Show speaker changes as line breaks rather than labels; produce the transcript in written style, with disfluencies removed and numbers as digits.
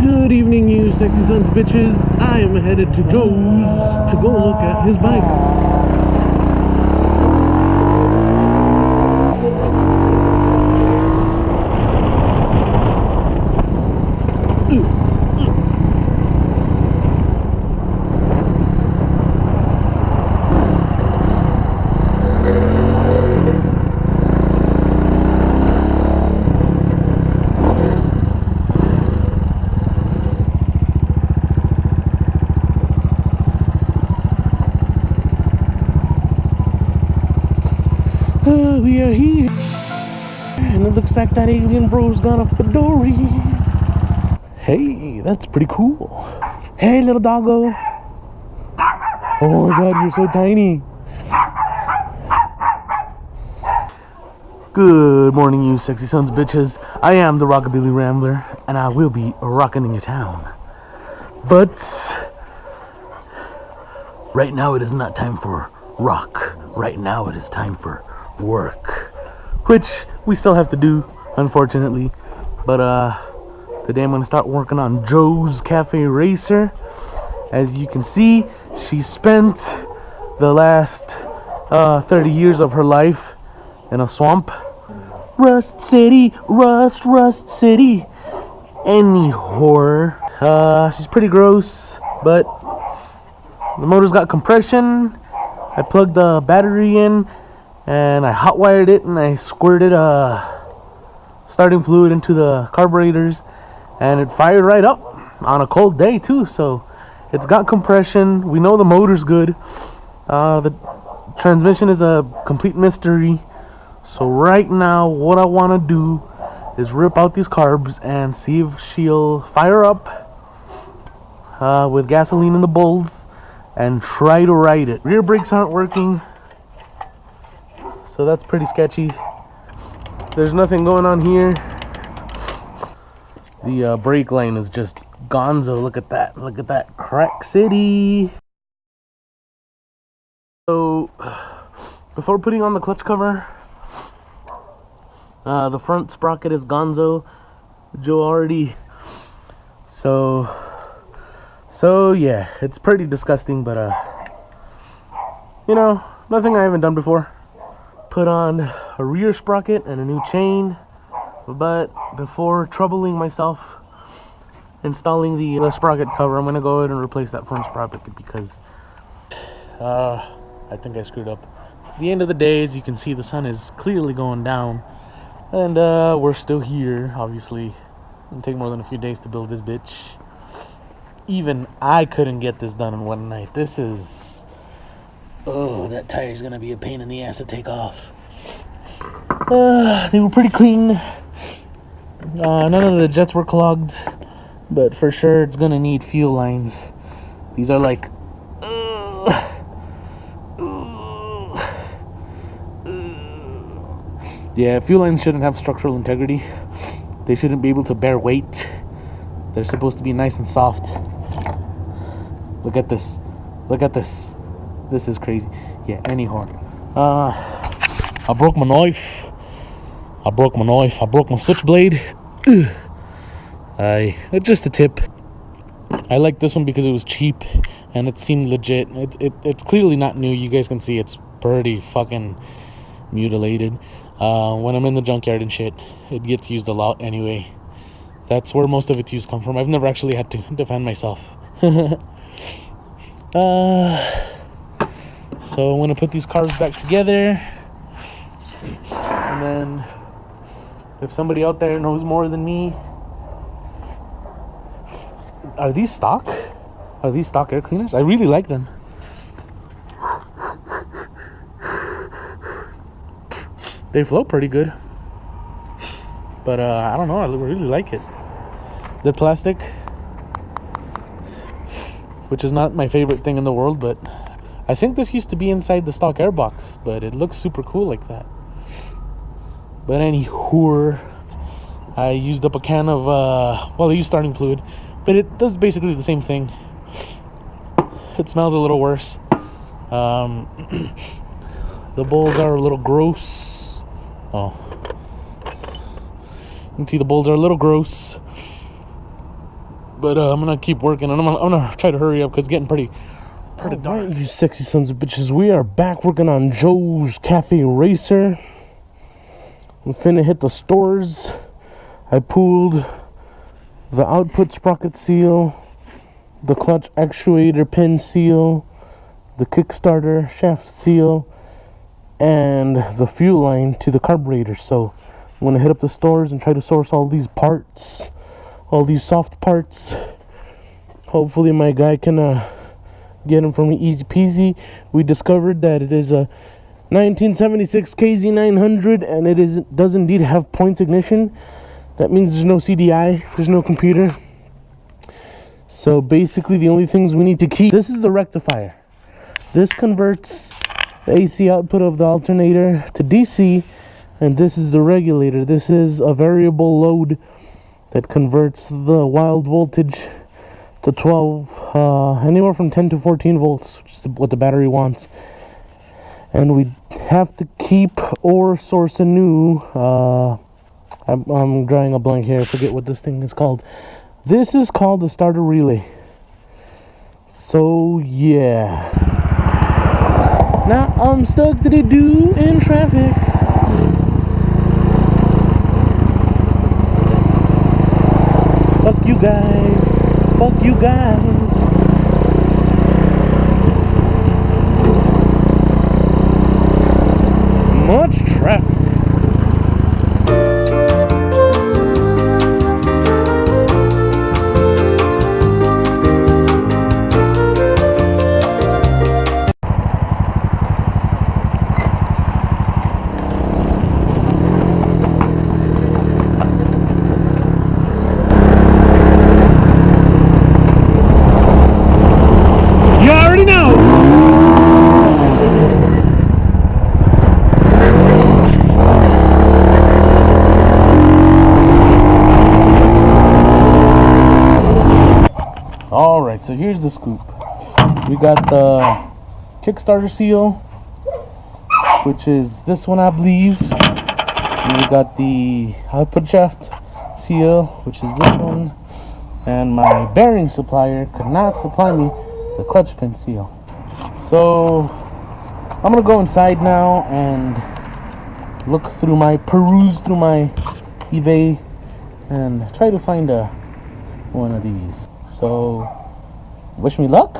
Good evening, you sexy sons of bitches. I am headed to Joe's to go look at his bike. We are here, and it looks like that alien bro's got a fedora. Hey, that's pretty cool. Hey, little doggo. Oh my god, you're so tiny. Good morning, you sexy sons of bitches. I am the Rockabilly Rambler, and I will be rocking in your town. But right now it is not time for rock. Right now it is time for work, which we still have to do, unfortunately. But today I'm gonna start working on Joe's Cafe RACER. As you can see, she spent the last 30 years of her life in a swamp. Rust City, Rust City. Any horror. She's pretty gross, but the motor's got compression. I plugged the battery in and I hot wired it, and I squirted starting fluid into the carburetors, and it fired right up on a cold day too. So it's got compression. We know the motor's good. The transmission is a complete mystery. So right now what I want to do is rip out these carbs and see if she'll fire up with gasoline in the bowls and try to ride it. Rear brakes aren't working, so that's pretty sketchy. There's nothing going on here. The brake line is just gonzo. Look at that. Look at that. Crack City. So before putting on the clutch cover, the front sprocket is gonzo. Joe already. So yeah, it's pretty disgusting, but you know, nothing I haven't done before. Put on a rear sprocket and a new chain, but before troubling myself installing the sprocket cover, I'm gonna go ahead and replace that front sprocket because I think I screwed up. It's the end of the day. As you can see, the sun is clearly going down, and we're still here. Obviously, it'll take more than a few days to build this bitch. Even I couldn't get this done in one night. This is... oh, that tire's gonna be a pain in the ass to take off. They were pretty clean. None of the jets were clogged, but for sure it's gonna need fuel lines. These are like... yeah, fuel lines shouldn't have structural integrity. They shouldn't be able to bear weight. They're supposed to be nice and soft. Look at this. Look at this. This is crazy. Yeah, anyhow. I broke my knife. I broke my switchblade. Just a tip. I like this one because it was cheap and it seemed legit. It's clearly not new. You guys can see it's pretty fucking mutilated. When I'm in the junkyard and shit, it gets used a lot anyway. That's where most of its use come from. I've never actually had to defend myself. So I'm going to put these carbs back together, and then if somebody out there knows more than me, are these stock? Are these stock air cleaners? I really like them. They flow pretty good, but I don't know, I really like it. They're plastic, which is not my favorite thing in the world, but I think this used to be inside the stock air box, but it looks super cool like that. But anywho, I used up a can of I used starting fluid, but it does basically the same thing. It smells a little worse. The bowls are a little gross. Oh, you can see the bowls are a little gross. But I'm gonna keep working, and I'm gonna try to hurry up because it's getting pretty dark.
Right, you sexy sons of bitches. We are back working on Joe's Cafe Racer. I'm finna hit the stores. I pulled the output sprocket seal, the clutch actuator pin seal, the Kickstarter shaft seal, and the fuel line to the carburetor. So I'm gonna hit up the stores and try to source all these parts, all these soft parts. Hopefully my guy can get them for me easy peasy. We discovered that it is a 1976 KZ900, and it does indeed have points ignition. That means there's no CDI, there's no computer. So basically the only things we need to keep, this is the rectifier. This converts the AC output of the alternator to DC, and this is the regulator. This is a variable load that converts the wild voltage to 12, anywhere from 10 to 14 volts, which is what the battery wants. And we have to keep or source a new, I'm drawing a blank here, I forget what this thing is called. This is called the starter relay. So yeah. Now I'm stuck to do in traffic. Fuck you guys. Fuck you guys. Much traffic.
Alright, so here's the scoop. We got the Kickstarter seal, which is this one, I believe. And we got the output shaft seal, which is this one. And my bearing supplier could not supply me the clutch pin seal. So I'm gonna go inside now and peruse through my eBay and try to find one of these. So wish me luck.